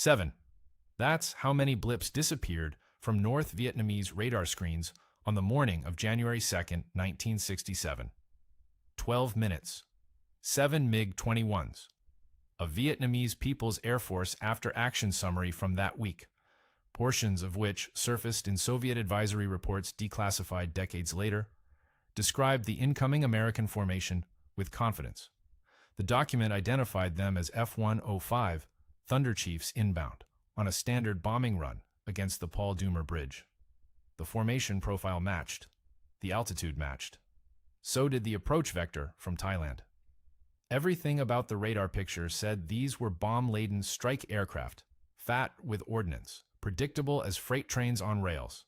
7. That's how many blips disappeared from North Vietnamese radar screens on the morning of January 2, 1967. 12 minutes. 7 MiG-21s. A Vietnamese People's Air Force after-action summary from that week, portions of which surfaced in Soviet advisory reports declassified decades later, described the incoming American formation with confidence. The document identified them as F-105 Thunderchiefs inbound on a standard bombing run against the Paul Doumer Bridge. The formation profile matched. The altitude matched. So did the approach vector from Thailand. Everything about the radar picture said these were bomb-laden strike aircraft, fat with ordnance, predictable as freight trains on rails.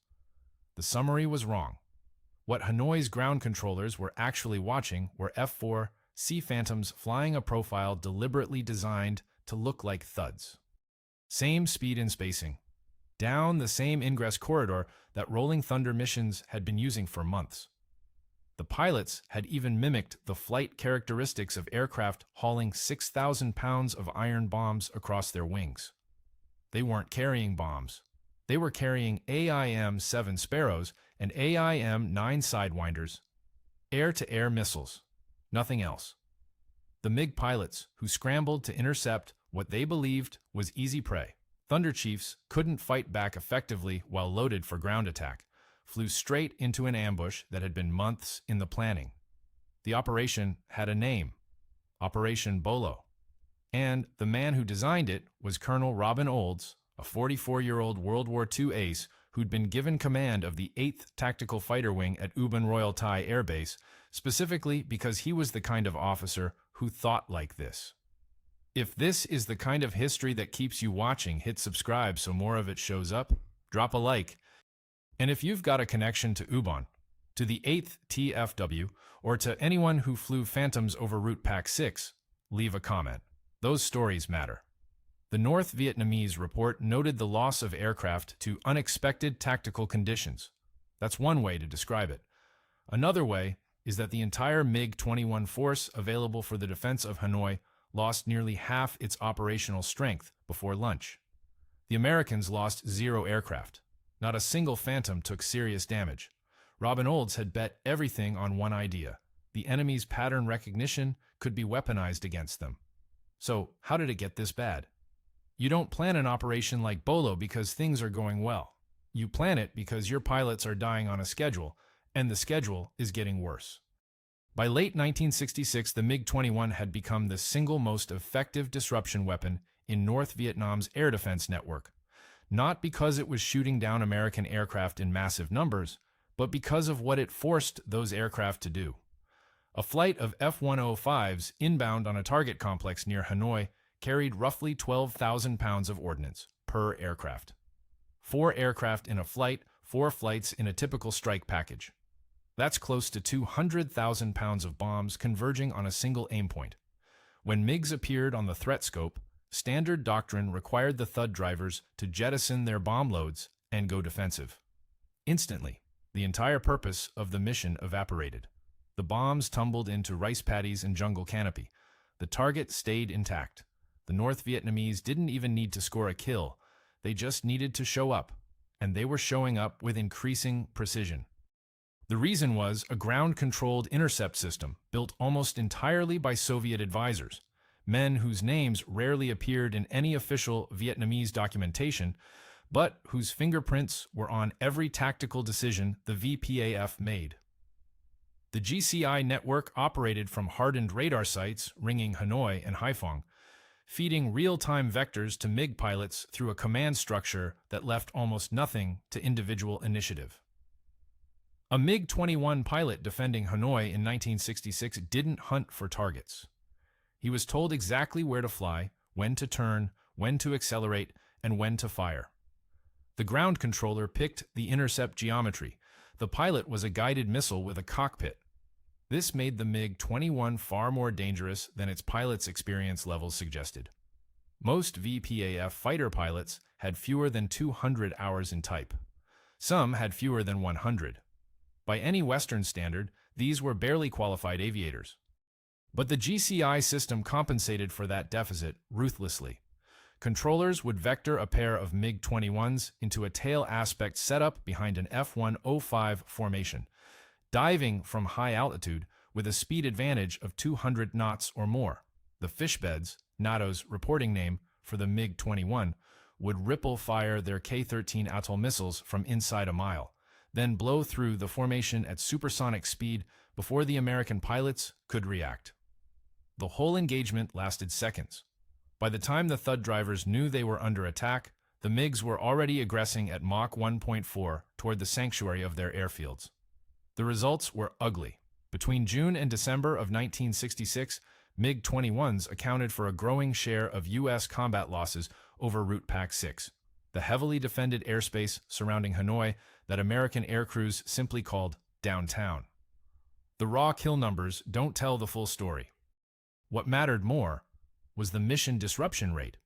The summary was wrong. What Hanoi's ground controllers were actually watching were F-4 Sea Phantoms flying a profile deliberately designed to look like thuds. Same speed and spacing. Down the same ingress corridor that Rolling Thunder missions had been using for months. The pilots had even mimicked the flight characteristics of aircraft hauling 6,000 pounds of iron bombs across their wings. They weren't carrying bombs. They were carrying AIM-7 Sparrows and AIM-9 Sidewinders, air-to-air missiles, nothing else. The MiG pilots, who scrambled to intercept what they believed was easy prey, Thunderchiefs, couldn't fight back effectively while loaded for ground attack, flew straight into an ambush that had been months in the planning. The operation had a name, Operation Bolo, and the man who designed it was Colonel Robin Olds, a 44-year-old World War II ace who'd been given command of the 8th Tactical Fighter Wing at Ubon Royal Thai Air Base, specifically because he was the kind of officer who thought like this. If this is the kind of history that keeps you watching, hit subscribe so more of it shows up, drop a like, and if you've got a connection to Ubon, to the 8th TFW, or to anyone who flew Phantoms over Route Pac 6, leave a comment. Those stories matter. The North Vietnamese report noted the loss of aircraft to unexpected tactical conditions. That's one way to describe it. Another way is that the entire MiG-21 force available for the defense of Hanoi lost nearly half its operational strength before lunch. The Americans lost 0 aircraft. Not a single Phantom took serious damage. Robin Olds had bet everything on one idea. The enemy's pattern recognition could be weaponized against them. So, how did it get this bad? You don't plan an operation like Bolo because things are going well. You plan it because your pilots are dying on a schedule, and the schedule is getting worse. By late 1966, the MiG-21 had become the single most effective disruption weapon in North Vietnam's air defense network. Not because it was shooting down American aircraft in massive numbers, but because of what it forced those aircraft to do. A flight of F-105s inbound on a target complex near Hanoi carried roughly 12,000 pounds of ordnance per aircraft. 4 aircraft in a flight, 4 flights in a typical strike package. That's close to 200,000 pounds of bombs converging on a single aim point. When MiGs appeared on the threat scope, standard doctrine required the Thud drivers to jettison their bomb loads and go defensive. Instantly, the entire purpose of the mission evaporated. The bombs tumbled into rice paddies and jungle canopy. The target stayed intact. The North Vietnamese didn't even need to score a kill. They just needed to show up, and they were showing up with increasing precision. The reason was a ground-controlled intercept system built almost entirely by Soviet advisors, men whose names rarely appeared in any official Vietnamese documentation, but whose fingerprints were on every tactical decision the VPAF made. The GCI network operated from hardened radar sites ringing Hanoi and Haiphong, feeding real-time vectors to MiG pilots through a command structure that left almost nothing to individual initiative. A MiG-21 pilot defending Hanoi in 1966 didn't hunt for targets. He was told exactly where to fly, when to turn, when to accelerate, and when to fire. The ground controller picked the intercept geometry. The pilot was a guided missile with a cockpit. This made the MiG-21 far more dangerous than its pilot's experience levels suggested. Most VPAF fighter pilots had fewer than 200 hours in type. Some had fewer than 100. By any Western standard, these were barely qualified aviators. But the GCI system compensated for that deficit ruthlessly. controllers would vector a pair of MiG-21s into a tail aspect setup behind an F-105 formation, diving from high altitude with a speed advantage of 200 knots or more. The Fishbeds, NATO's reporting name for the MiG-21, would ripple-fire their K-13 Atoll missiles from inside a mile, then blow through the formation at supersonic speed before the American pilots could react. The whole engagement lasted seconds. By the time the Thud drivers knew they were under attack, the MiGs were already aggressing at Mach 1.4 toward the sanctuary of their airfields. The results were ugly. Between June and December of 1966, MiG-21s accounted for a growing share of U.S. combat losses over Route PAC-6, the heavily defended airspace surrounding Hanoi that American aircrews simply called downtown. The raw kill numbers don't tell the full story. What mattered more was the mission disruption rate.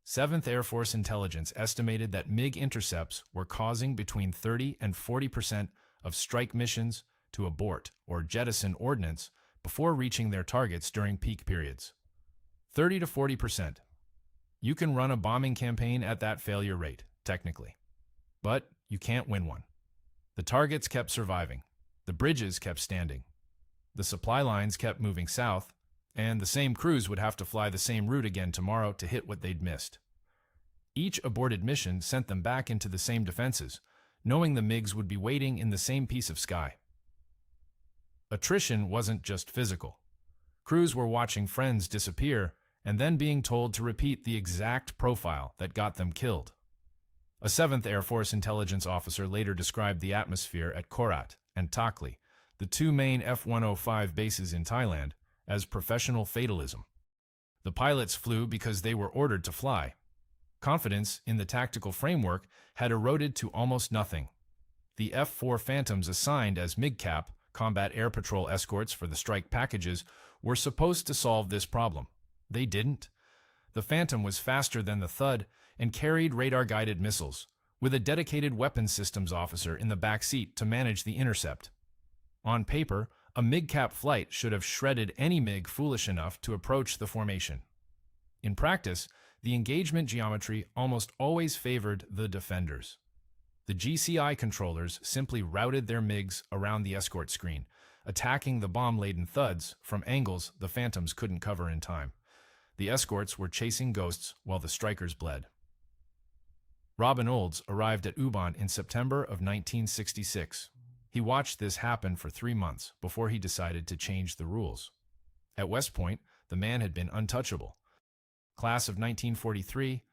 7th Air Force Intelligence estimated that MiG intercepts were causing between 30 and 40% of strike missions to abort or jettison ordnance before reaching their targets during peak periods. 30 to 40%. You can run a bombing campaign at that failure rate, technically. But you can't win one. The targets kept surviving. The bridges kept standing. The supply lines kept moving south, and the same crews would have to fly the same route again tomorrow to hit what they'd missed. Each aborted mission sent them back into the same defenses, knowing the MiGs would be waiting in the same piece of sky. Attrition wasn't just physical. Crews were watching friends disappear and then being told to repeat the exact profile that got them killed. A 7th Air Force intelligence officer later described the atmosphere at Korat and Takli, the two main F-105 bases in Thailand, as professional fatalism. The pilots flew because they were ordered to fly. Confidence in the tactical framework had eroded to almost nothing. The F-4 Phantoms assigned as MiGCAP, combat air patrol escorts for the strike packages, were supposed to solve this problem. They didn't. The Phantom was faster than the Thud and carried radar-guided missiles, with a dedicated weapons systems officer in the back seat to manage the intercept. On paper, a MiGCAP flight should have shredded any MiG foolish enough to approach the formation. In practice, the engagement geometry almost always favored the defenders. The GCI controllers simply routed their MiGs around the escort screen, attacking the bomb-laden Thuds from angles the Phantoms couldn't cover in time. The escorts were chasing ghosts while the strikers bled. Robin Olds arrived at Ubon in September of 1966. He watched this happen for 3 months before he decided to change the rules. At West Point, the man had been untouchable. Class of 1943,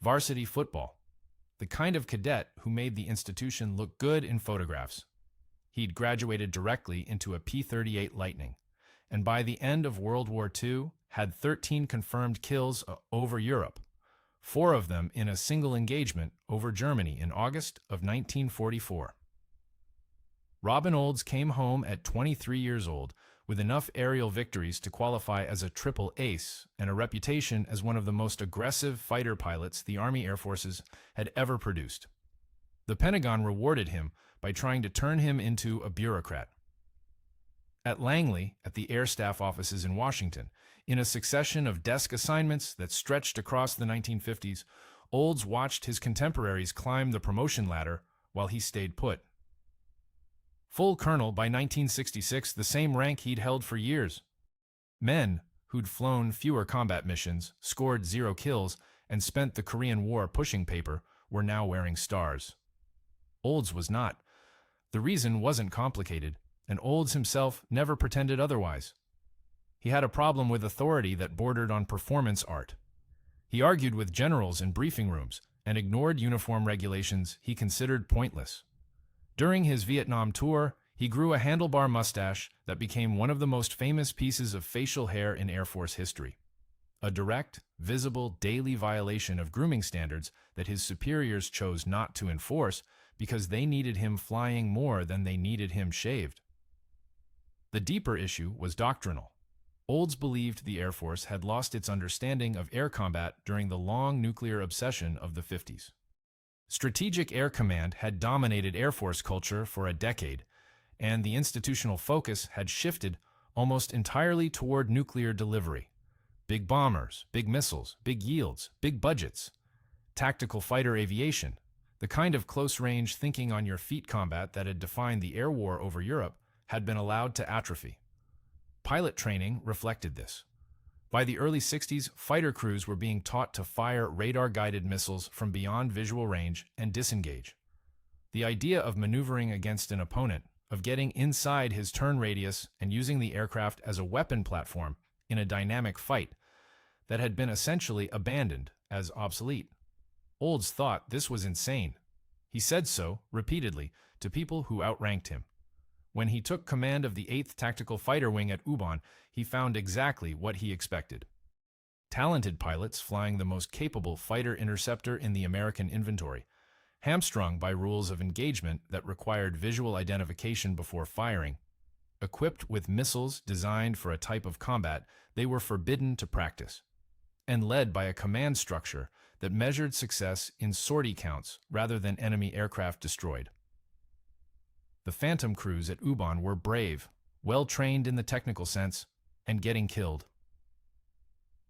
varsity football. The kind of cadet who made the institution look good in photographs. He'd graduated directly into a P-38 Lightning, and by the end of World War II, had 13 confirmed kills over Europe, 4 of them in a single engagement over Germany in August of 1944. Robin Olds came home at 23 years old with enough aerial victories to qualify as a triple ace and a reputation as one of the most aggressive fighter pilots the Army Air Forces had ever produced. The Pentagon rewarded him by trying to turn him into a bureaucrat. At Langley, at the Air Staff offices in Washington, in a succession of desk assignments that stretched across the 1950s, Olds watched his contemporaries climb the promotion ladder while he stayed put. Full colonel by 1966, the same rank he'd held for years. Men who'd flown fewer combat missions, scored 0 kills, and spent the Korean War pushing paper were now wearing stars. Olds was not. The reason wasn't complicated, and Olds himself never pretended otherwise. He had a problem with authority that bordered on performance art. He argued with generals in briefing rooms and ignored uniform regulations he considered pointless. During his Vietnam tour, he grew a handlebar mustache that became one of the most famous pieces of facial hair in Air Force history. A direct, visible, daily violation of grooming standards that his superiors chose not to enforce because they needed him flying more than they needed him shaved. The deeper issue was doctrinal. Olds believed the Air Force had lost its understanding of air combat during the long nuclear obsession of the 50s. Strategic Air Command had dominated Air Force culture for a decade, and the institutional focus had shifted almost entirely toward nuclear delivery. Big bombers, big missiles, big yields, big budgets. Tactical fighter aviation, the kind of close-range thinking-on-your-feet combat that had defined the air war over Europe, had been allowed to atrophy. Pilot training reflected this. By the early 60s, fighter crews were being taught to fire radar-guided missiles from beyond visual range and disengage. The idea of maneuvering against an opponent, of getting inside his turn radius and using the aircraft as a weapon platform in a dynamic fight, that had been essentially abandoned as obsolete. Olds thought this was insane. He said so, repeatedly, to people who outranked him. When he took command of the 8th Tactical Fighter Wing at Ubon, he found exactly what he expected. Talented pilots flying the most capable fighter interceptor in the American inventory, hamstrung by rules of engagement that required visual identification before firing. Equipped with missiles designed for a type of combat they were forbidden to practice, and led by a command structure that measured success in sortie counts rather than enemy aircraft destroyed. The Phantom crews at Ubon were brave, well-trained in the technical sense, and getting killed.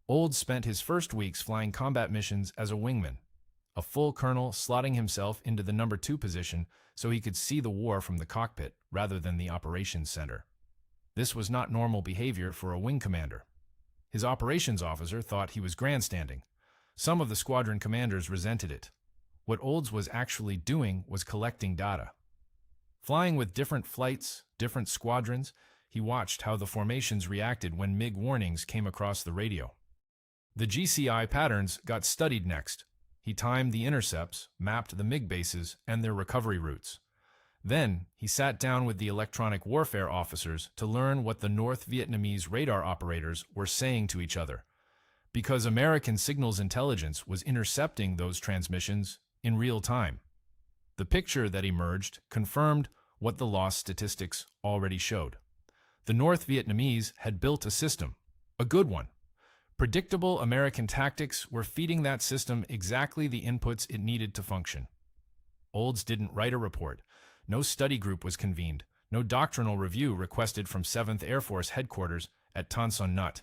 Olds spent his first weeks flying combat missions as a wingman, a full colonel slotting himself into the number 2 position so he could see the war from the cockpit rather than the operations center. This was not normal behavior for a wing commander. His operations officer thought he was grandstanding. Some of the squadron commanders resented it. What Olds was actually doing was collecting data. Flying with different flights, different squadrons, he watched how the formations reacted when MiG warnings came across the radio. The GCI patterns got studied next. He timed the intercepts, mapped the MiG bases and their recovery routes. Then, he sat down with the electronic warfare officers to learn what the North Vietnamese radar operators were saying to each other, because American signals intelligence was intercepting those transmissions in real time. The picture that emerged confirmed what the loss statistics already showed. The North Vietnamese had built a system, a good one. Predictable American tactics were feeding that system exactly the inputs it needed to function. Olds didn't write a report. No study group was convened. No doctrinal review requested from 7th Air Force headquarters at Tan Son Nhut.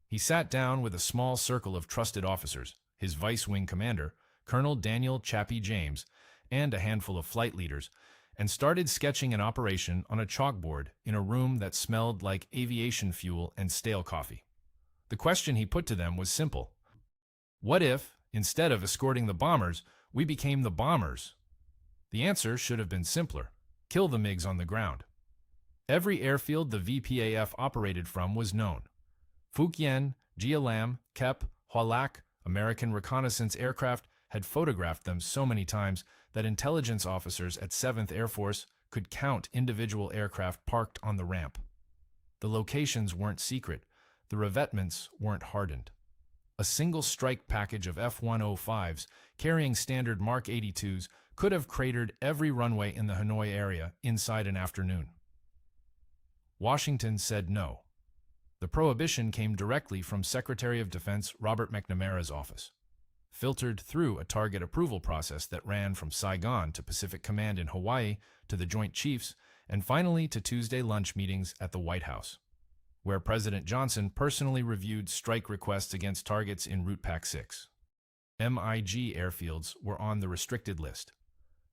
He sat down with a small circle of trusted officers, his vice-wing commander, Colonel Daniel Chappie James, and a handful of flight leaders, and started sketching an operation on a chalkboard in a room that smelled like aviation fuel and stale coffee. The question he put to them was simple. What if, instead of escorting the bombers, we became the bombers? The answer should have been simpler. Kill the MiGs on the ground. Every airfield the VPAF operated from was known. Phuc Yen, Gia Lam, Kep, Hoa Lac, American reconnaissance aircraft had photographed them so many times that intelligence officers at 7th Air Force could count individual aircraft parked on the ramp. The locations weren't secret. The revetments weren't hardened. A single strike package of F-105s carrying standard Mark 82s could have cratered every runway in the Hanoi area inside an afternoon. Washington said no. The prohibition came directly from Secretary of Defense Robert McNamara's office, filtered through a target approval process that ran from Saigon to Pacific Command in Hawaii to the Joint Chiefs and finally to Tuesday lunch meetings at the White House, where President Johnson personally reviewed strike requests against targets in Route Pac 6. MiG airfields were on the restricted list.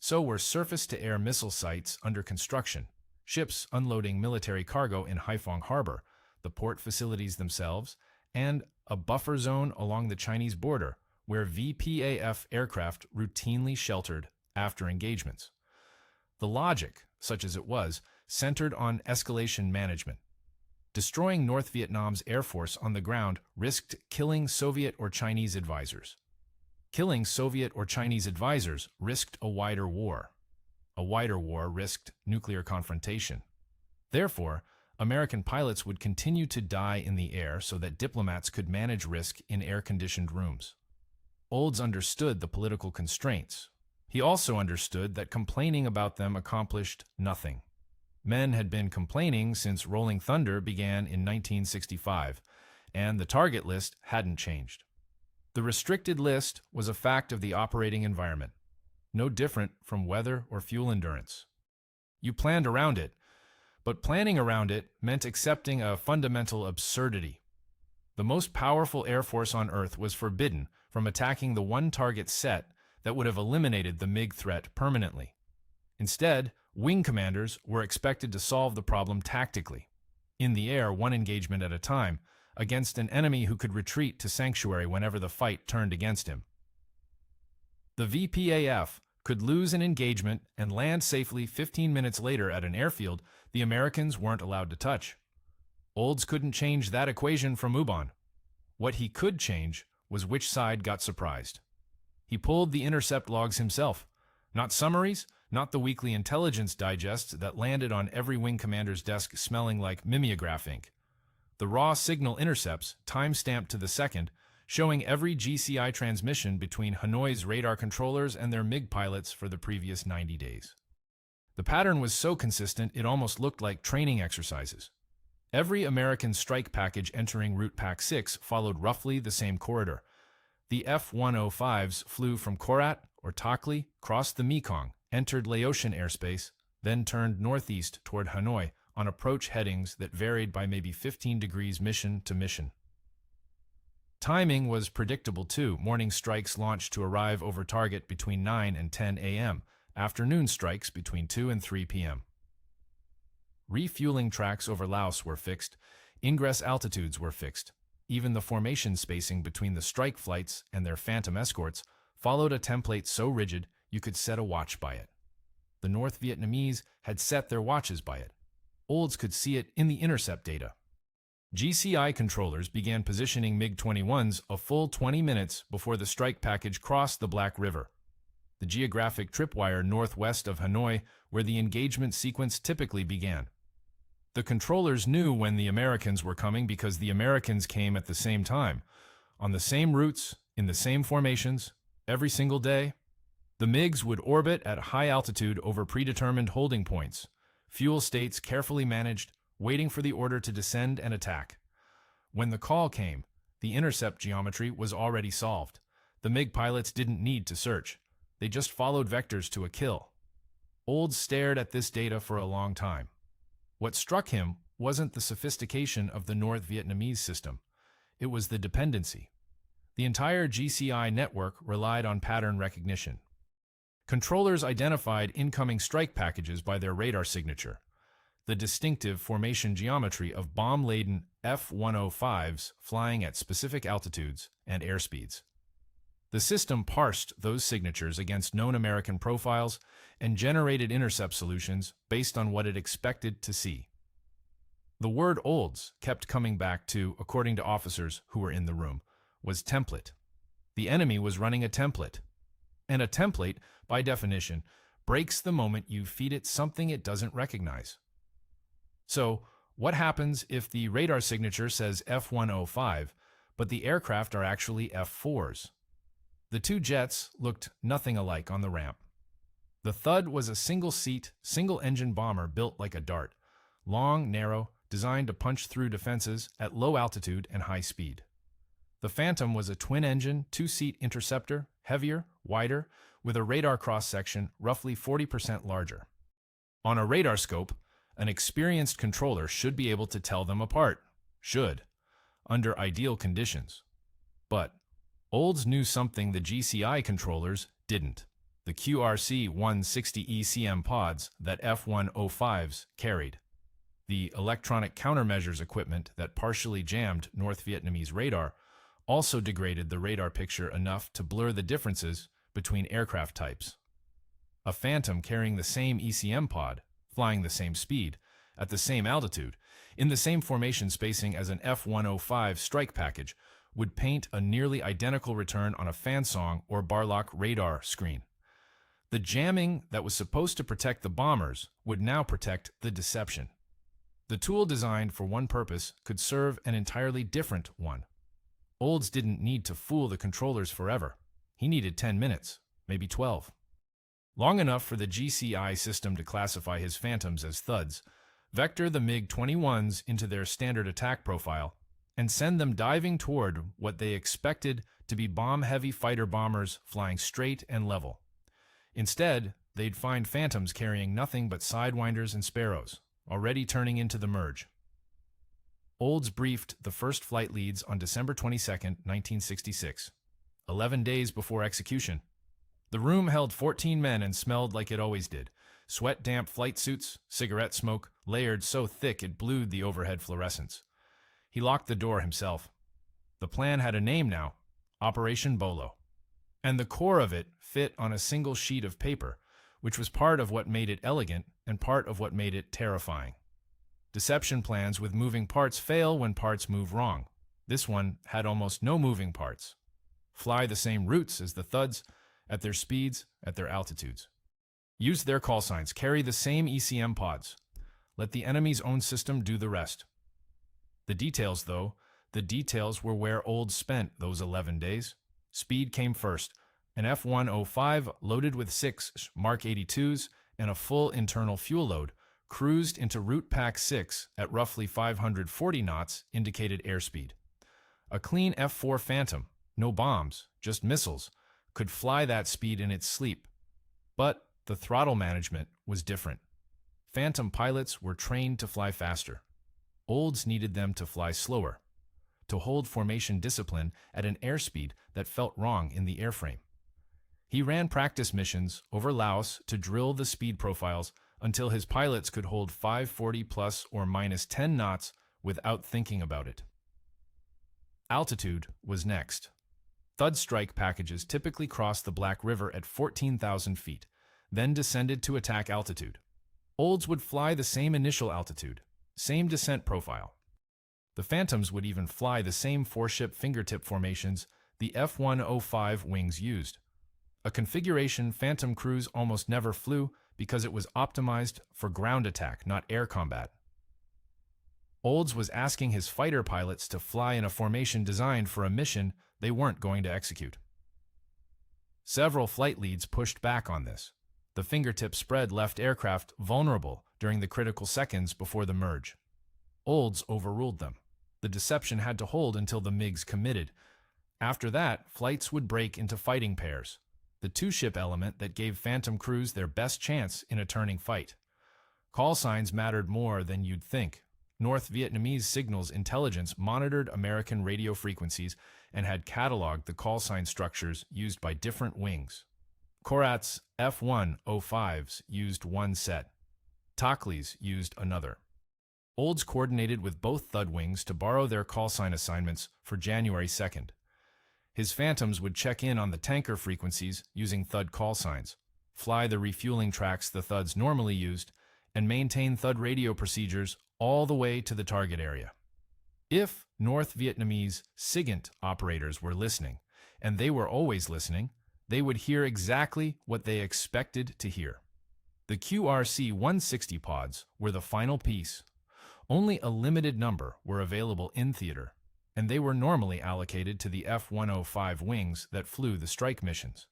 So were surface-to-air missile sites under construction, ships unloading military cargo in Haiphong Harbor, the port facilities themselves, and a buffer zone along the Chinese border where VPAF aircraft routinely sheltered after engagements. The logic, such as it was, centered on escalation management. Destroying North Vietnam's air force on the ground risked killing Soviet or Chinese advisors. Killing Soviet or Chinese advisors risked a wider war. A wider war risked nuclear confrontation. Therefore, American pilots would continue to die in the air so that diplomats could manage risk in air-conditioned rooms. Olds understood the political constraints. He also understood that complaining about them accomplished nothing. Men had been complaining since Rolling Thunder began in 1965, and the target list hadn't changed. The restricted list was a fact of the operating environment, no different from weather or fuel endurance. You planned around it, but planning around it meant accepting a fundamental absurdity. The most powerful air force on Earth was forbidden from attacking the one target set that would have eliminated the MiG threat permanently. Instead, wing commanders were expected to solve the problem tactically, in the air one engagement at a time, against an enemy who could retreat to sanctuary whenever the fight turned against him. The VPAF could lose an engagement and land safely 15 minutes later at an airfield the Americans weren't allowed to touch. Olds couldn't change that equation from Ubon. What he could change was which side got surprised. He pulled the intercept logs himself, not summaries, not the weekly intelligence digests that landed on every wing commander's desk smelling like mimeograph ink. The raw signal intercepts, time-stamped to the second, showing every GCI transmission between Hanoi's radar controllers and their MiG pilots for the previous 90 days. The pattern was so consistent it almost looked like training exercises. Every American strike package entering Route Pack 6 followed roughly the same corridor. The F-105s flew from Korat or Takli, crossed the Mekong, entered Laotian airspace, then turned northeast toward Hanoi on approach headings that varied by maybe 15 degrees mission to mission. Timing was predictable too. Morning strikes launched to arrive over target between 9 and 10 a.m., afternoon strikes between 2 and 3 p.m. Refueling tracks over Laos were fixed, ingress altitudes were fixed. Even the formation spacing between the strike flights and their phantom escorts followed a template so rigid you could set a watch by it. The North Vietnamese had set their watches by it. Olds could see it in the intercept data. GCI controllers began positioning MiG-21s a full 20 minutes before the strike package crossed the Black River, the geographic tripwire northwest of Hanoi where the engagement sequence typically began. The controllers knew when the Americans were coming because the Americans came at the same time, on the same routes, in the same formations, every single day. The MiGs would orbit at high altitude over predetermined holding points, fuel states carefully managed, waiting for the order to descend and attack. When the call came, the intercept geometry was already solved. The MiG pilots didn't need to search. They just followed vectors to a kill. Olds stared at this data for a long time. What struck him wasn't the sophistication of the North Vietnamese system. It was the dependency. The entire GCI network relied on pattern recognition. Controllers identified incoming strike packages by their radar signature, the distinctive formation geometry of bomb-laden F-105s flying at specific altitudes and airspeeds. The system parsed those signatures against known American profiles and generated intercept solutions based on what it expected to see. The word Olds kept coming back to, according to officers who were in the room, was template. The enemy was running a template. And a template, by definition, breaks the moment you feed it something it doesn't recognize. So, what happens if the radar signature says F-105, but the aircraft are actually F-4s? The two jets looked nothing alike on the ramp. The Thud was a single-seat, single-engine bomber built like a dart, long, narrow, designed to punch through defenses at low altitude and high speed. The Phantom was a twin-engine, two-seat interceptor, heavier, wider, with a radar cross-section roughly 40% larger. On a radar scope, an experienced controller should be able to tell them apart. Under ideal conditions. But Olds knew something the GCI controllers didn't. The QRC-160 ECM pods that F-105s carried. The electronic countermeasures equipment that partially jammed North Vietnamese radar also degraded the radar picture enough to blur the differences between aircraft types. A Phantom carrying the same ECM pod, flying the same speed, at the same altitude, in the same formation spacing as an F-105 strike package, would paint a nearly identical return on a Fansong or Barlock radar screen. The jamming that was supposed to protect the bombers would now protect the deception. The tool designed for one purpose could serve an entirely different one. Olds didn't need to fool the controllers forever. He needed 10 minutes, maybe 12. Long enough for the GCI system to classify his Phantoms as Thuds, vector the MiG-21s into their standard attack profile, and send them diving toward what they expected to be bomb-heavy fighter bombers flying straight and level. Instead, they'd find Phantoms carrying nothing but Sidewinders and Sparrows, already turning into the merge. Olds briefed the first flight leads on December 22, 1966, 11 days before execution. The room held 14 men and smelled like it always did. Sweat-damp flight suits, cigarette smoke, layered so thick it blued the overhead fluorescence. He locked the door himself. The plan had a name now, Operation Bolo. And the core of it fit on a single sheet of paper, which was part of what made it elegant and part of what made it terrifying. Deception plans with moving parts fail when parts move wrong. This one had almost no moving parts. Fly the same routes as the thuds, at their speeds, at their altitudes. Use their call signs, carry the same ECM pods. Let the enemy's own system do the rest. The details, though, the details were where Olds spent those 11 days. Speed came first. An F-105 loaded with 6 Mark 82s and a full internal fuel load cruised into Route Pack 6 at roughly 540 knots indicated airspeed. A clean F-4 Phantom, no bombs, just missiles, could fly that speed in its sleep. But the throttle management was different. Phantom pilots were trained to fly faster. Olds needed them to fly slower, to hold formation discipline at an airspeed that felt wrong in the airframe. He ran practice missions over Laos to drill the speed profiles until his pilots could hold 540 plus or minus 10 knots without thinking about it. Altitude was next. Thud strike packages typically crossed the Black River at 14,000 feet, then descended to attack altitude. Olds would fly the same initial altitude, same descent profile. The Phantoms would even fly the same four-ship fingertip formations the F-105 wings used. A configuration Phantom crews almost never flew because it was optimized for ground attack, not air combat. Olds was asking his fighter pilots to fly in a formation designed for a mission they weren't going to execute. Several flight leads pushed back on this. The fingertip spread left aircraft vulnerable during the critical seconds before the merge. Olds overruled them. The deception had to hold until the MiGs committed. After that, flights would break into fighting pairs, the two-ship element that gave Phantom crews their best chance in a turning fight. Call signs mattered more than you'd think. North Vietnamese signals intelligence monitored American radio frequencies and had cataloged the call sign structures used by different wings. Korat's F-105s used one set. Tockley's used another. Olds coordinated with both Thud wings to borrow their call sign assignments for January 2nd. His Phantoms would check in on the tanker frequencies using Thud call signs, fly the refueling tracks the Thuds normally used, and maintain Thud radio procedures all the way to the target area. If North Vietnamese SIGINT operators were listening, and they were always listening, they would hear exactly what they expected to hear. The QRC-160 pods were the final piece. Only a limited number were available in theater, and they were normally allocated to the F-105 wings that flew the strike missions.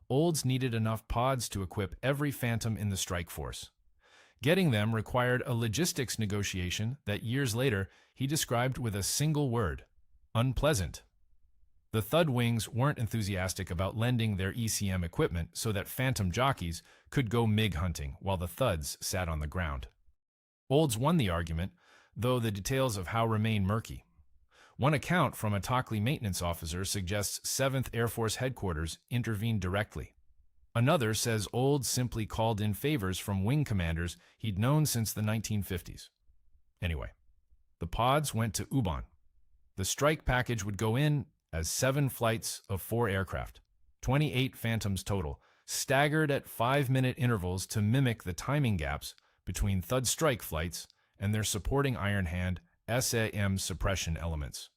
Olds needed enough pods to equip every Phantom in the strike force. Getting them required a logistics negotiation that years later he described with a single word: unpleasant. The Thud wings weren't enthusiastic about lending their ECM equipment so that Phantom jockeys could go MiG hunting while the Thuds sat on the ground. Olds won the argument, though the details of how remain murky. One account from a Tockley maintenance officer suggests 7th Air Force Headquarters intervened directly. Another says Olds simply called in favors from wing commanders he'd known since the 1950s. Anyway, the pods went to Ubon. The strike package would go in as 7 flights of 4 aircraft, 28 Phantoms total, staggered at 5-minute intervals to mimic the timing gaps between Thud strike flights and their supporting Iron Hand SAM suppression elements.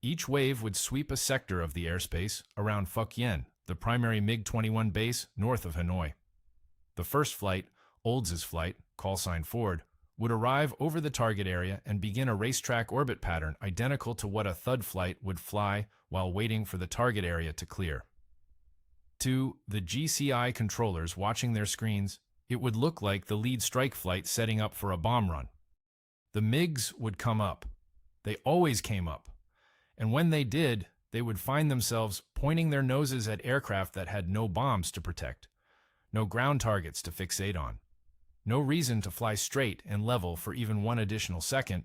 Each wave would sweep a sector of the airspace around Phuc Yen, the primary MiG-21 base north of Hanoi. The first flight, Olds's flight, callsign Ford, would arrive over the target area and begin a racetrack orbit pattern identical to what a Thud flight would fly while waiting for the target area to clear. To the GCI controllers watching their screens, it would look like the lead strike flight setting up for a bomb run. The MiGs would come up. They always came up. And when they did, they would find themselves pointing their noses at aircraft that had no bombs to protect, no ground targets to fixate on, no reason to fly straight and level for even one additional second,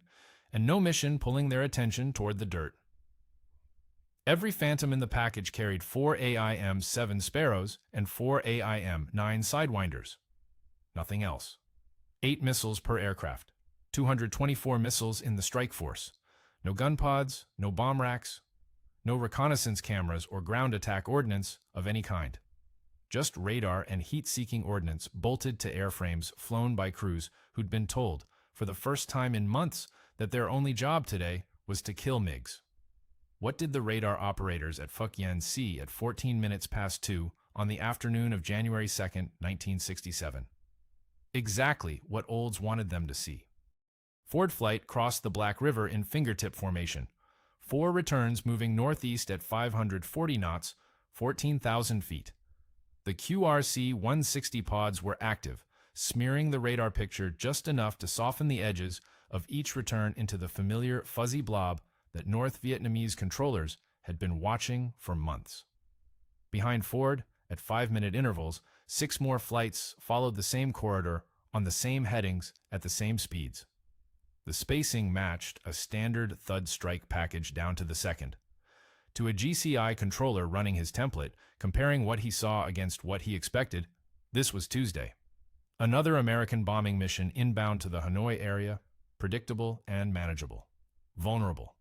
and no mission pulling their attention toward the dirt. Every Phantom in the package carried 4 AIM-7 Sparrows and 4 AIM-9 Sidewinders. Nothing else. 8 missiles per aircraft. 224 missiles in the strike force. No gun pods, no bomb racks, no reconnaissance cameras or ground attack ordnance of any kind. Just radar and heat-seeking ordnance bolted to airframes flown by crews who'd been told, for the first time in months, that their only job today was to kill MiGs. What did the radar operators at Phuc Yen see at 14 minutes past 2 on the afternoon of January 2, 1967? Exactly what Olds wanted them to see. Forward flight crossed the Black River in fingertip formation. 4 returns moving northeast at 540 knots, 14,000 feet. The QRC-160 pods were active, smearing the radar picture just enough to soften the edges of each return into the familiar fuzzy blob that North Vietnamese controllers had been watching for months. Behind Ford, at 5-minute intervals, 6 more flights followed the same corridor on the same headings at the same speeds. The spacing matched a standard Thud strike package down to the second. To a GCI controller running his template, comparing what he saw against what he expected, this was Tuesday. Another American bombing mission inbound to the Hanoi area, predictable and manageable. Vulnerable.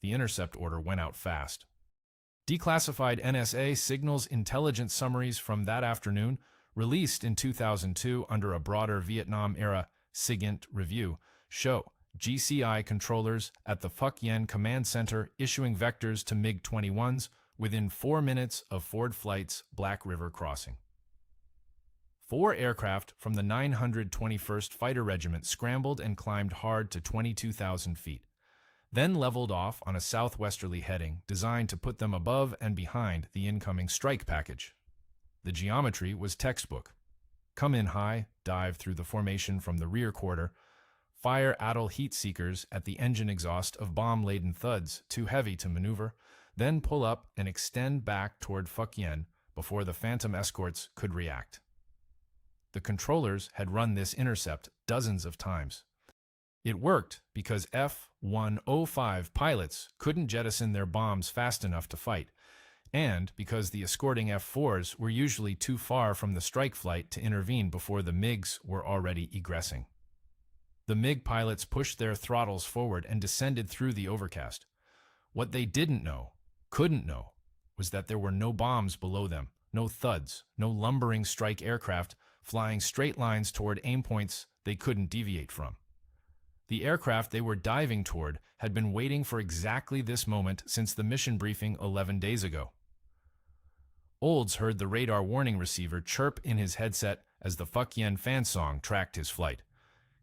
The intercept order went out fast. Declassified NSA signals intelligence summaries from that afternoon, released in 2002 under a broader Vietnam-era SIGINT review, show GCI controllers at the Phuc Yen Command Center issuing vectors to MiG-21s within 4 minutes of Ford Flight's Black River crossing. 4 aircraft from the 921st Fighter Regiment scrambled and climbed hard to 22,000 feet, then leveled off on a southwesterly heading designed to put them above and behind the incoming strike package. The geometry was textbook. Come in high, dive through the formation from the rear quarter, fire ATL heat seekers at the engine exhaust of bomb-laden thuds too heavy to maneuver, then pull up and extend back toward Phuc Yen before the Phantom escorts could react. The controllers had run this intercept dozens of times. It worked because F-105 pilots couldn't jettison their bombs fast enough to fight, and because the escorting F-4s were usually too far from the strike flight to intervene before the MiGs were already egressing. The MiG pilots pushed their throttles forward and descended through the overcast. What they didn't know, couldn't know, was that there were no bombs below them, no thuds, no lumbering strike aircraft flying straight lines toward aim points they couldn't deviate from. The aircraft they were diving toward had been waiting for exactly this moment since the mission briefing 11 days ago. Olds heard the radar warning receiver chirp in his headset as the Phuc Yen fan song tracked his flight.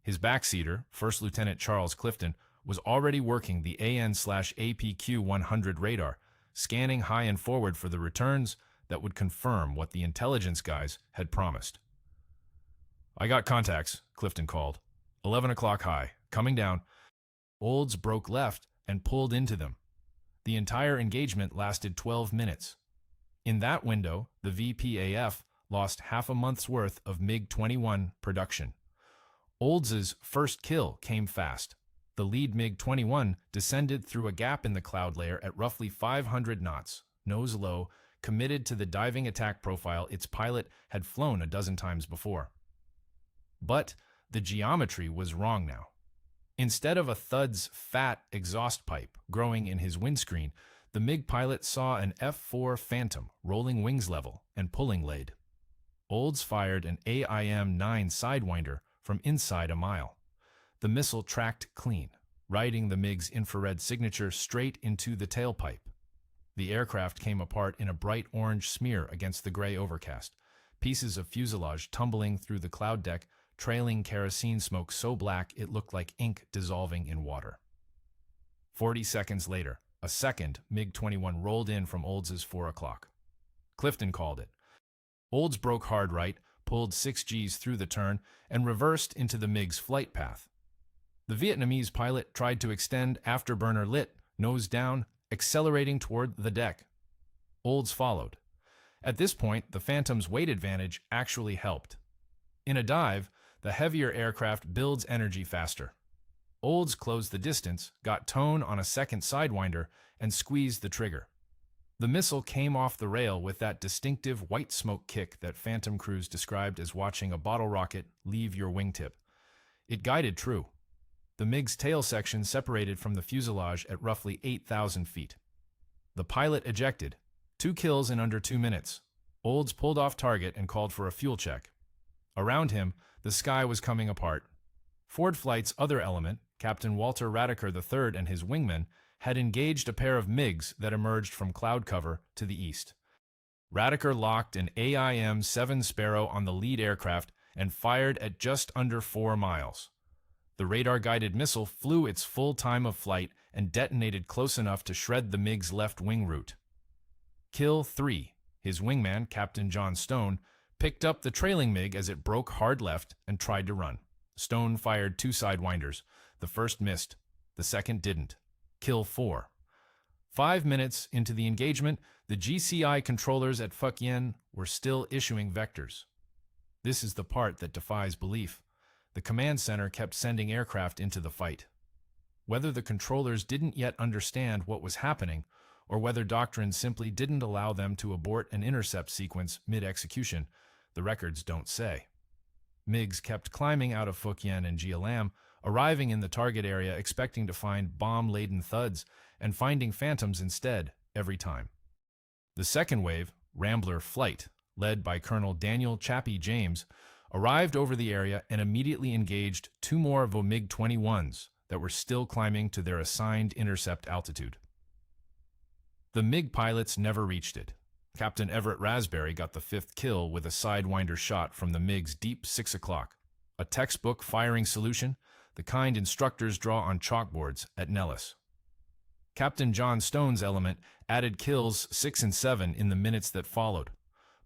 His backseater, First Lieutenant Charles Clifton, was already working the AN/APQ-100 radar, scanning high and forward for the returns that would confirm what the intelligence guys had promised. "I got contacts," Clifton called. 11 o'clock high, coming down. Olds broke left and pulled into them. The entire engagement lasted 12 minutes. In that window, the VPAF lost half a month's worth of MiG-21 production. Olds's first kill came fast. The lead MiG-21 descended through a gap in the cloud layer at roughly 500 knots, nose low, committed to the diving attack profile its pilot had flown a dozen times before. But the geometry was wrong now. Instead of a Thud's fat exhaust pipe growing in his windscreen, the MiG pilot saw an F-4 Phantom rolling wings level and pulling laid. Olds fired an AIM-9 Sidewinder from inside a mile. The missile tracked clean, riding the MiG's infrared signature straight into the tailpipe. The aircraft came apart in a bright orange smear against the gray overcast, pieces of fuselage tumbling through the cloud deck, trailing kerosene smoke so black it looked like ink dissolving in water. 40 seconds later, a second MiG-21 rolled in from Olds's 4 o'clock. Clifton called it. Olds broke hard right, pulled 6 Gs through the turn, and reversed into the MiG's flight path. The Vietnamese pilot tried to extend afterburner lit, nose down, accelerating toward the deck. Olds followed. At this point, the Phantom's weight advantage actually helped. In a dive, the heavier aircraft builds energy faster. Olds closed the distance, got tone on a second Sidewinder, and squeezed the trigger. The missile came off the rail with that distinctive white smoke kick that Phantom crews described as watching a bottle rocket leave your wingtip. It guided true. The MiG's tail section separated from the fuselage at roughly 8,000 feet. The pilot ejected. 2 kills in under 2 minutes. Olds pulled off target and called for a fuel check. Around him, the sky was coming apart. Forward Flight's other element, Captain Walter Radiker III and his wingmen, had engaged a pair of MiGs that emerged from cloud cover to the east. Radiker locked an AIM-7 Sparrow on the lead aircraft and fired at just under 4 miles. The radar-guided missile flew its full time of flight and detonated close enough to shred the MiG's left wing root. Kill 3. His wingman, Captain John Stone, picked up the trailing MiG as it broke hard left and tried to run. Stone fired 2 Sidewinders. The first missed. The second didn't. Kill 4. 5 minutes into the engagement, the GCI controllers at Phuc Yen were still issuing vectors. This is the part that defies belief. The command center kept sending aircraft into the fight. Whether the controllers didn't yet understand what was happening, or whether doctrine simply didn't allow them to abort an intercept sequence mid-execution, the records don't say. MiGs kept climbing out of Phuc Yen and Gia Lam, arriving in the target area expecting to find bomb-laden thuds and finding Phantoms instead every time. The second wave, Rambler Flight, led by Colonel Daniel Chappie James, arrived over the area and immediately engaged 2 more MiG-21s that were still climbing to their assigned intercept altitude. The MiG pilots never reached it. Captain Everett Raspberry got the 5th kill with a Sidewinder shot from the MiG's deep 6 o'clock, a textbook firing solution, the kind instructors draw on chalkboards at Nellis. Captain John Stone's element added kills 6 and 7 in the minutes that followed,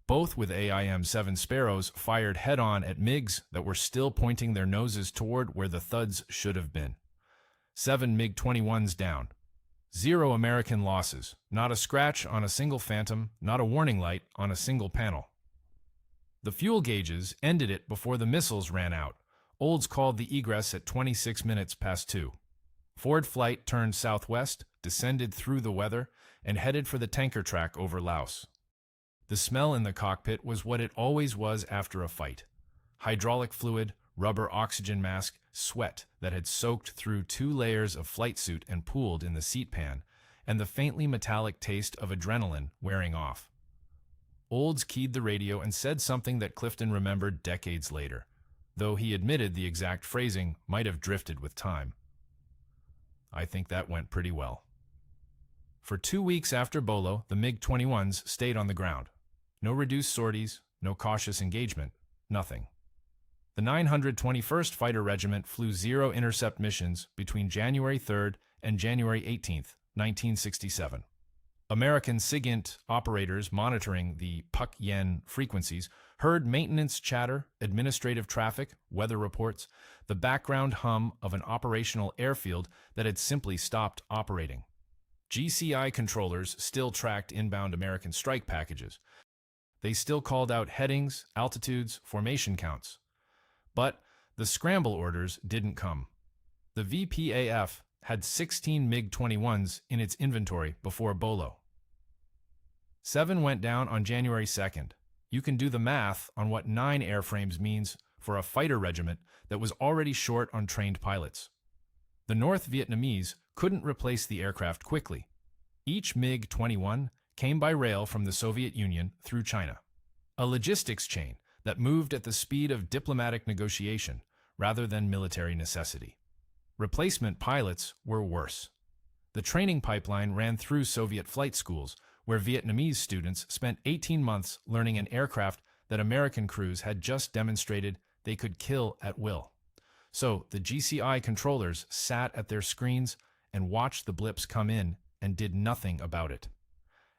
both with AIM-7 Sparrows fired head-on at MiGs that were still pointing their noses toward where the thuds should have been. 7 MiG-21s down. 0 American losses, not a scratch on a single Phantom, not a warning light on a single panel. The fuel gauges ended it before the missiles ran out. Olds called the egress at 26 minutes past 2. Forward Flight turned southwest, descended through the weather, and headed for the tanker track over Laos. The smell in the cockpit was what it always was after a fight. Hydraulic fluid, rubber oxygen mask, sweat that had soaked through 2 layers of flight suit and pooled in the seat pan, and the faintly metallic taste of adrenaline wearing off. Olds keyed the radio and said something that Clifton remembered decades later, though he admitted the exact phrasing might have drifted with time. I think that went pretty well. For 2 weeks after Bolo, the MiG-21s stayed on the ground. No reduced sorties, no cautious engagement, nothing. The 921st Fighter Regiment flew 0 intercept missions between January 3rd and January 18th, 1967. American SIGINT operators monitoring the Phuc Yen frequencies heard maintenance chatter, administrative traffic, weather reports, the background hum of an operational airfield that had simply stopped operating. GCI controllers still tracked inbound American strike packages. They still called out headings, altitudes, formation counts. But the scramble orders didn't come. The VPAF had 16 MiG-21s in its inventory before Bolo. 7 went down on January 2nd. You can do the math on what 9 airframes means for a fighter regiment that was already short on trained pilots. The North Vietnamese couldn't replace the aircraft quickly. Each MiG-21 came by rail from the Soviet Union through China. A logistics chain that moved at the speed of diplomatic negotiation rather than military necessity. Replacement pilots were worse. The training pipeline ran through Soviet flight schools, where Vietnamese students spent 18 months learning an aircraft that American crews had just demonstrated they could kill at will. So the GCI controllers sat at their screens and watched the blips come in and did nothing about it.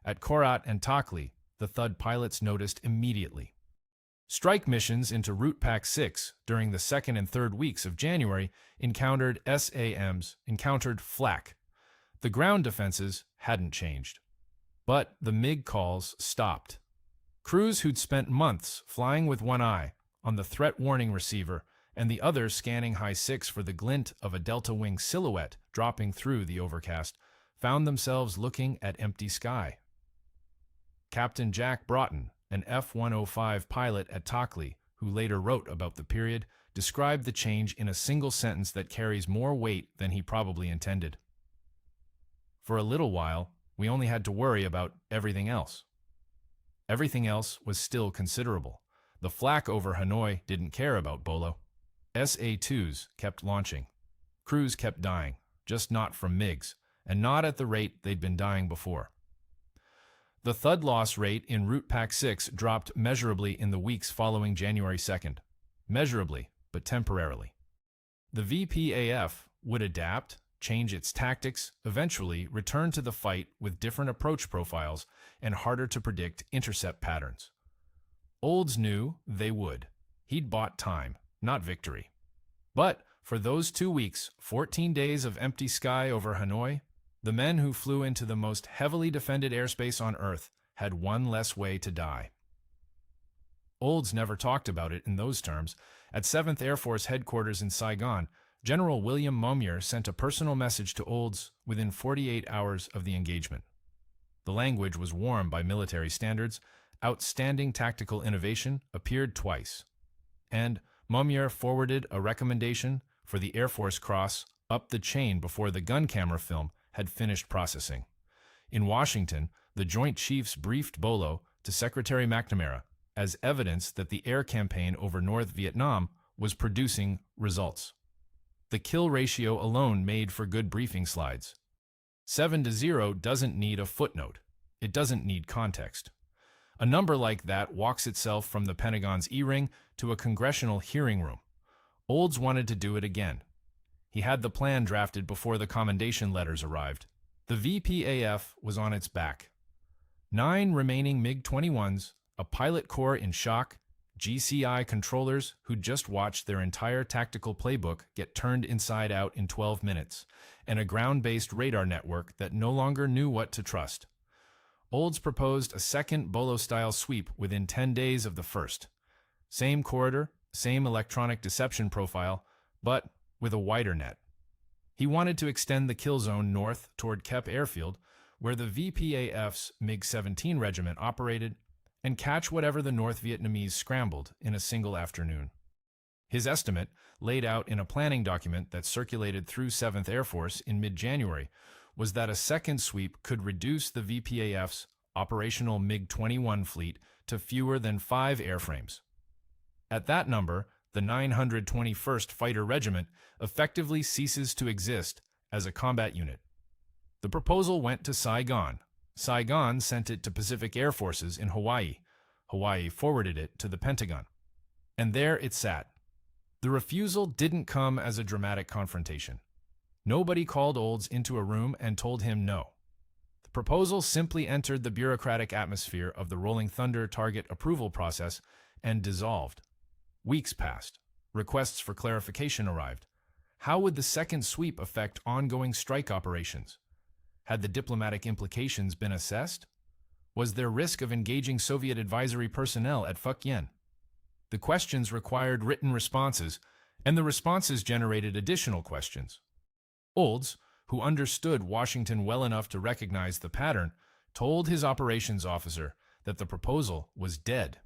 At Korat and Takli, the Thud pilots noticed immediately. Strike missions into Route Pack 6 during the 2nd and 3rd weeks of January encountered SAMs, encountered flak. The ground defenses hadn't changed. But the MiG calls stopped. Crews who'd spent months flying with one eye on the threat warning receiver and the other scanning high 6 for the glint of a delta wing silhouette dropping through the overcast, found themselves looking at empty sky. Captain Jack Broughton, an F-105 pilot at Tockley, who later wrote about the period, described the change in a single sentence that carries more weight than he probably intended. For a little while, we only had to worry about everything else. Everything else was still considerable. The flak over Hanoi didn't care about Bolo. SA-2s kept launching. Crews kept dying, just not from MiGs, and not at the rate they'd been dying before. The thud loss rate in Route Pack 6 dropped measurably in the weeks following January 2nd. Measurably, but temporarily. The VPAF would adapt, change its tactics, eventually return to the fight with different approach profiles and harder-to-predict intercept patterns. Olds knew they would. He'd bought time, not victory. But for those 2 weeks, 14 days of empty sky over Hanoi, the men who flew into the most heavily defended airspace on Earth had one less way to die. Olds never talked about it in those terms. At 7th Air Force headquarters in Saigon, General William Mumyer sent a personal message to Olds within 48 hours of the engagement. The language was warm by military standards. Outstanding tactical innovation appeared twice. And Mumyer forwarded a recommendation for the Air Force Cross up the chain before the gun camera film had finished processing. In Washington, the Joint Chiefs briefed Bolo to Secretary McNamara as evidence that the air campaign over North Vietnam was producing results. The kill ratio alone made for good briefing slides. 7-0 doesn't need a footnote. It doesn't need context. A number like that walks itself from the Pentagon's E-ring to a congressional hearing room. Olds wanted to do it again. He had the plan drafted before the commendation letters arrived. The VPAF was on its back. 9 remaining MiG-21s, a pilot corps in shock, GCI controllers who'd just watched their entire tactical playbook get turned inside out in 12 minutes, and a ground-based radar network that no longer knew what to trust. Olds proposed a second Bolo-style sweep within 10 days of the first. Same corridor, same electronic deception profile, but with a wider net. He wanted to extend the kill zone north toward Kep Airfield, where the VPAF's MiG-17 regiment operated, and catch whatever the North Vietnamese scrambled in a single afternoon. His estimate, laid out in a planning document that circulated through 7th Air Force in mid-January, was that a second sweep could reduce the VPAF's operational MiG-21 fleet to fewer than 5 airframes. At that number, the 921st Fighter Regiment effectively ceases to exist as a combat unit. The proposal went to Saigon. Saigon sent it to Pacific Air Forces in Hawaii. Hawaii forwarded it to the Pentagon. And there it sat. The refusal didn't come as a dramatic confrontation. Nobody called Olds into a room and told him no. The proposal simply entered the bureaucratic atmosphere of the Rolling Thunder target approval process and dissolved. Weeks passed. Requests for clarification arrived. How would the second sweep affect ongoing strike operations? Had the diplomatic implications been assessed? Was there risk of engaging Soviet advisory personnel at Phuc Yen? The questions required written responses, and the responses generated additional questions. Olds, who understood Washington well enough to recognize the pattern, told his operations officer that the proposal was dead.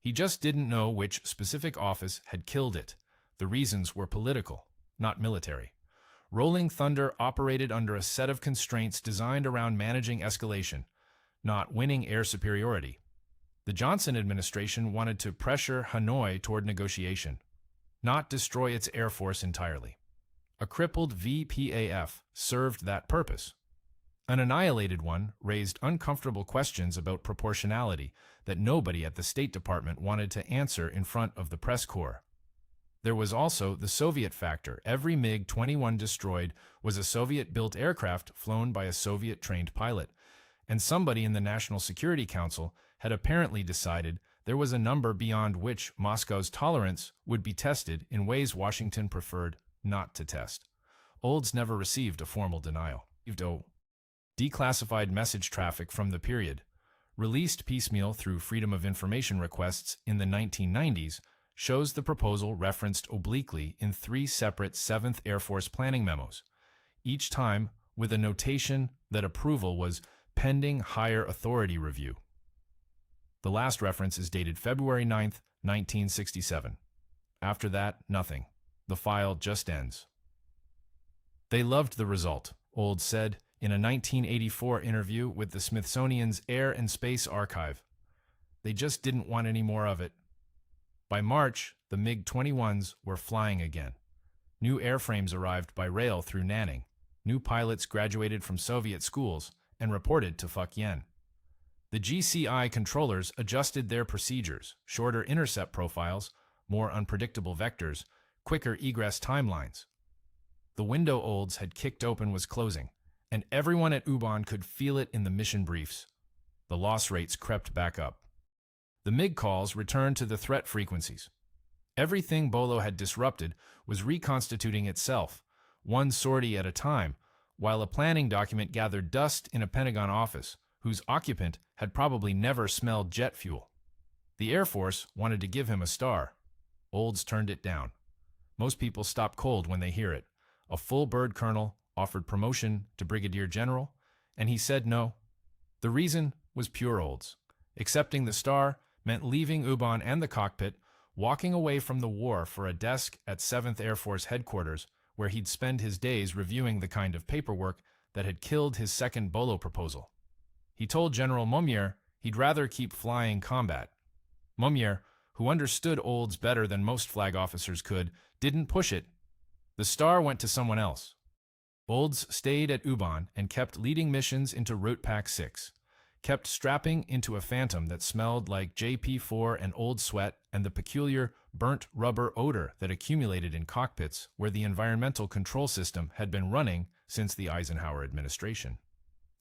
He just didn't know which specific office had killed it. The reasons were political, not military. Rolling Thunder operated under a set of constraints designed around managing escalation, not winning air superiority. The Johnson administration wanted to pressure Hanoi toward negotiation, not destroy its air force entirely. A crippled VPAF served that purpose. An annihilated one raised uncomfortable questions about proportionality that nobody at the State Department wanted to answer in front of the press corps. There was also the Soviet factor. Every MiG-21 destroyed was a Soviet-built aircraft flown by a Soviet-trained pilot, and somebody in the National Security Council had apparently decided there was a number beyond which Moscow's tolerance would be tested in ways Washington preferred not to test. Olds never received a formal denial. Declassified message traffic from the period, released piecemeal through Freedom of Information requests in the 1990s, shows the proposal referenced obliquely in 3 separate 7th Air Force planning memos, each time with a notation that approval was pending higher authority review. The last reference is dated February 9, 1967. After that, nothing. The file just ends. They loved the result, Olds said in a 1984 interview with the Smithsonian's Air and Space Archive. They just didn't want any more of it. By March, the MiG-21s were flying again. New airframes arrived by rail through Nanning. New pilots graduated from Soviet schools and reported to Phuc Yen. The GCI controllers adjusted their procedures, shorter intercept profiles, more unpredictable vectors, quicker egress timelines. The window Olds had kicked open was closing, and everyone at Ubon could feel it in the mission briefs. The loss rates crept back up. The MiG calls returned to the threat frequencies. Everything Bolo had disrupted was reconstituting itself, one sortie at a time, while a planning document gathered dust in a Pentagon office, whose occupant had probably never smelled jet fuel. The Air Force wanted to give him a star. Olds turned it down. Most people stop cold when they hear it. A full bird colonel offered promotion to brigadier general, and he said no. The reason was pure Olds. Accepting the star meant leaving Ubon and the cockpit, walking away from the war for a desk at 7th Air Force headquarters, where he'd spend his days reviewing the kind of paperwork that had killed his second Bolo proposal. He told General Momier he'd rather keep flying combat. Momier, who understood Olds better than most flag officers could, didn't push it. The star went to someone else. Olds stayed at Ubon and kept leading missions into Route Pack 6. Kept strapping into a Phantom that smelled like JP4 and old sweat and the peculiar burnt rubber odor that accumulated in cockpits where the environmental control system had been running since the Eisenhower administration.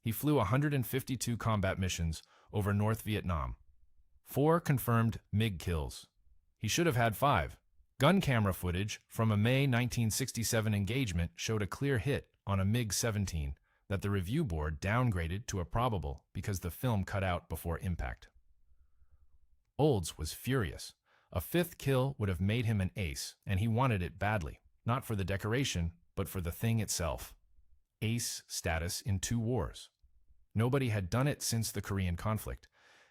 He flew 152 combat missions over North Vietnam. 4 confirmed MiG kills. He should have had 5. Gun camera footage from a May 1967 engagement showed a clear hit on a MiG-17 that the review board downgraded to a probable because the film cut out before impact. Olds was furious. A 5th kill would have made him an ace, and he wanted it badly, not for the decoration, but for the thing itself. Ace status in 2 wars. Nobody had done it since the Korean conflict,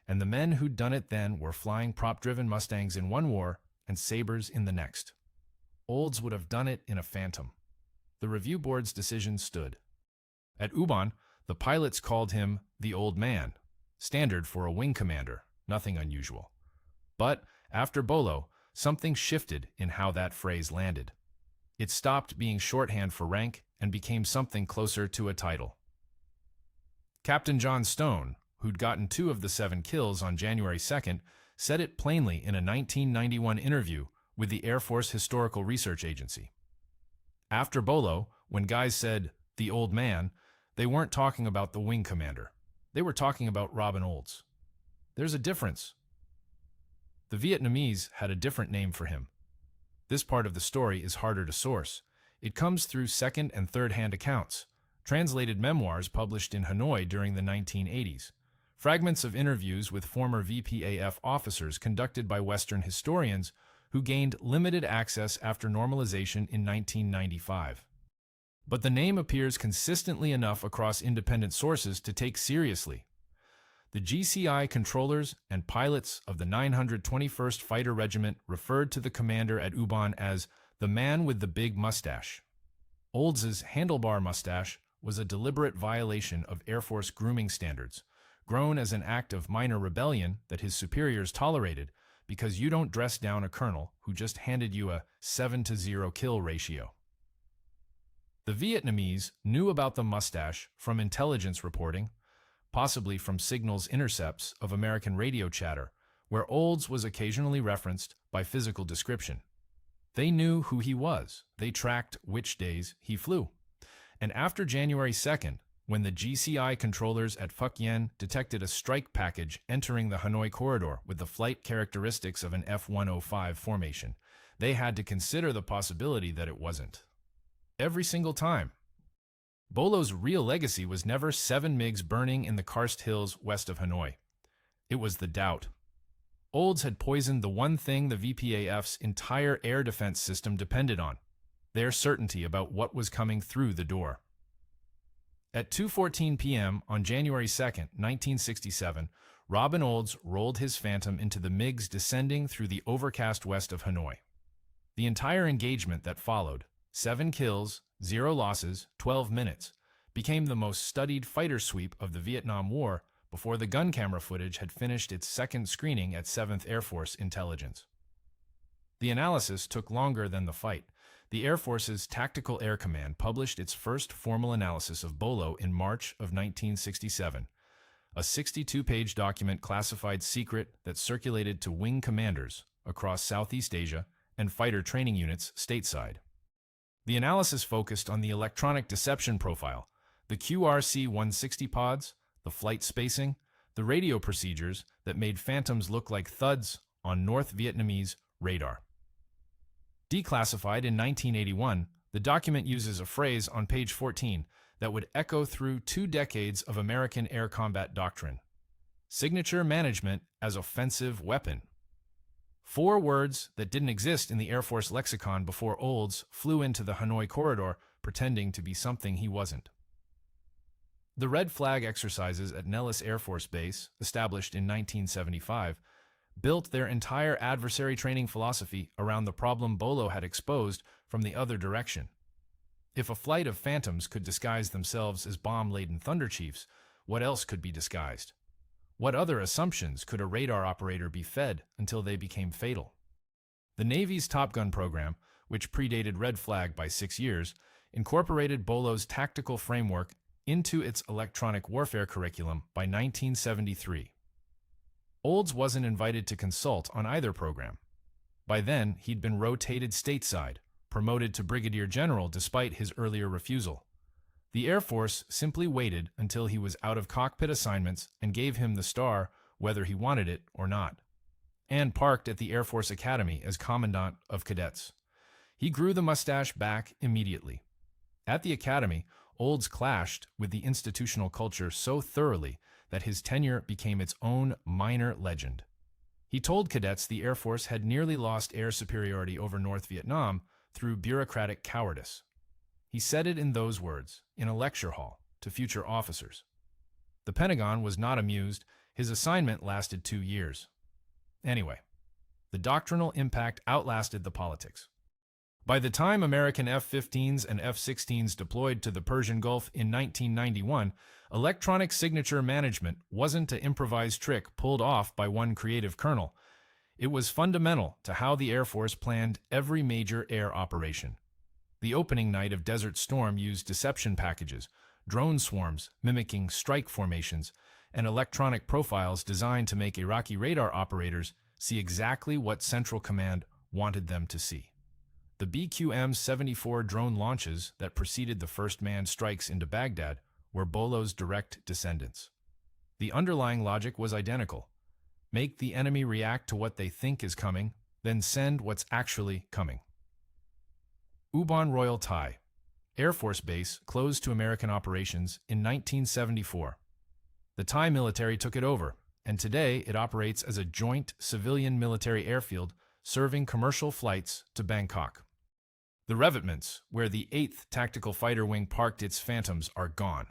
and the men who'd done it then were flying prop-driven Mustangs in one war and Sabres in the next. Olds would have done it in a Phantom. The review board's decision stood. At Ubon, the pilots called him the Old Man, standard for a wing commander, nothing unusual. But after Bolo, something shifted in how that phrase landed. It stopped being shorthand for rank and became something closer to a title. Captain John Stone, who'd gotten 2 of the 7 kills on January 2nd, said it plainly in a 1991 interview with the Air Force Historical Research Agency. After Bolo, when guys said, "the old man," they weren't talking about the wing commander. They were talking about Robin Olds. There's a difference. The Vietnamese had a different name for him. This part of the story is harder to source. It comes through second- and third-hand accounts, translated memoirs published in Hanoi during the 1980s, fragments of interviews with former VPAF officers conducted by Western historians who gained limited access after normalization in 1995. But the name appears consistently enough across independent sources to take seriously. The GCI controllers and pilots of the 921st Fighter Regiment referred to the commander at Ubon as the man with the big mustache. Olds's handlebar mustache was a deliberate violation of Air Force grooming standards, grown as an act of minor rebellion that his superiors tolerated because you don't dress down a colonel who just handed you a 7-to-0 kill ratio. The Vietnamese knew about the mustache from intelligence reporting, possibly from signals intercepts of American radio chatter, where Olds was occasionally referenced by physical description. They knew who he was. They tracked which days he flew. And after January 2nd, when the GCI controllers at Phuc Yen detected a strike package entering the Hanoi corridor with the flight characteristics of an F-105 formation, they had to consider the possibility that it wasn't. Every single time. Bolo's real legacy was never 7 MiGs burning in the karst hills west of Hanoi. It was the doubt. Olds had poisoned the one thing the VPAF's entire air defense system depended on: their certainty about what was coming through the door. At 2:14 p.m. on January 2, 1967, Robin Olds rolled his Phantom into the MiGs descending through the overcast west of Hanoi. The entire engagement that followed, 7 kills, 0 losses, 12 minutes, became the most studied fighter sweep of the Vietnam War before the gun camera footage had finished its second screening at 7th Air Force Intelligence. The analysis took longer than the fight. The Air Force's Tactical Air Command published its first formal analysis of Bolo in March of 1967, a 62-page document classified secret that circulated to wing commanders across Southeast Asia and fighter training units stateside. The analysis focused on the electronic deception profile, the QRC-160 pods, the flight spacing, the radio procedures that made Phantoms look like thuds on North Vietnamese radar. Declassified in 1981, the document uses a phrase on page 14 that would echo through 2 decades of American air combat doctrine: signature management as offensive weapon. 4 words that didn't exist in the Air Force lexicon before Olds flew into the Hanoi corridor pretending to be something he wasn't. The red flag exercises at Nellis Air Force Base, established in 1975, built their entire adversary training philosophy around the problem Bolo had exposed from the other direction. If a flight of Phantoms could disguise themselves as bomb-laden Thunderchiefs, what else could be disguised? What other assumptions could a radar operator be fed until they became fatal? The Navy's Top Gun program, which predated Red Flag by 6 years, incorporated Bolo's tactical framework into its electronic warfare curriculum by 1973. Olds wasn't invited to consult on either program. By then, he'd been rotated stateside, promoted to brigadier general despite his earlier refusal. The Air Force simply waited until he was out of cockpit assignments and gave him the star whether he wanted it or not, and parked at the Air Force Academy as Commandant of Cadets. He grew the mustache back immediately. At the Academy, Olds clashed with the institutional culture so thoroughly that his tenure became its own minor legend. He told cadets the Air Force had nearly lost air superiority over North Vietnam through bureaucratic cowardice. He said it in those words, in a lecture hall, to future officers. The Pentagon was not amused. His assignment lasted 2 years. Anyway, the doctrinal impact outlasted the politics. By the time American F-15s and F-16s deployed to the Persian Gulf in 1991, electronic signature management wasn't an improvised trick pulled off by one creative colonel. It was fundamental to how the Air Force planned every major air operation. The opening night of Desert Storm used deception packages, drone swarms mimicking strike formations, and electronic profiles designed to make Iraqi radar operators see exactly what Central Command wanted them to see. The BQM-74 drone launches that preceded the first manned strikes into Baghdad were Bolo's direct descendants. The underlying logic was identical. Make the enemy react to what they think is coming, then send what's actually coming. Ubon Royal Thai, Air Force Base, closed to American operations in 1974. The Thai military took it over, and today it operates as a joint civilian-military airfield serving commercial flights to Bangkok. The revetments, where the 8th Tactical Fighter Wing parked its Phantoms, are gone.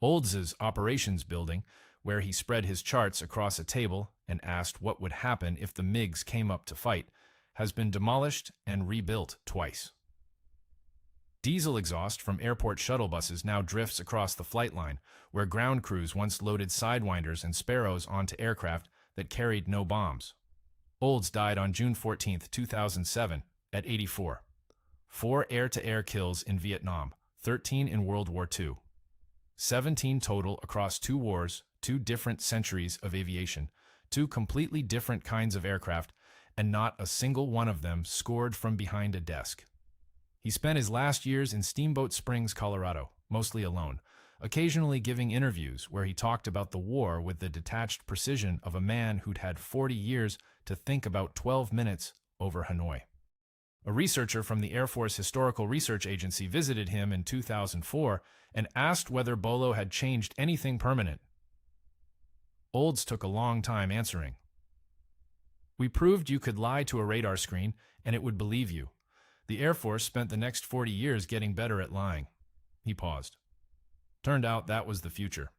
Olds's operations building, where he spread his charts across a table and asked what would happen if the MiGs came up to fight, has been demolished and rebuilt twice. Diesel exhaust from airport shuttle buses now drifts across the flight line, where ground crews once loaded Sidewinders and Sparrows onto aircraft that carried no bombs. Olds died on June 14, 2007, at 84. 4 air-to-air kills in Vietnam, 13 in World War II. 17 total across 2 wars, 2 different centuries of aviation, 2 completely different kinds of aircraft, and not a single one of them scored from behind a desk. He spent his last years in Steamboat Springs, Colorado, mostly alone, occasionally giving interviews where he talked about the war with the detached precision of a man who'd had 40 years to think about 12 minutes over Hanoi. A researcher from the Air Force Historical Research Agency visited him in 2004 and asked whether Bolo had changed anything permanent. Olds took a long time answering. We proved you could lie to a radar screen and it would believe you. The Air Force spent the next 40 years getting better at lying. He paused. Turned out that was the future.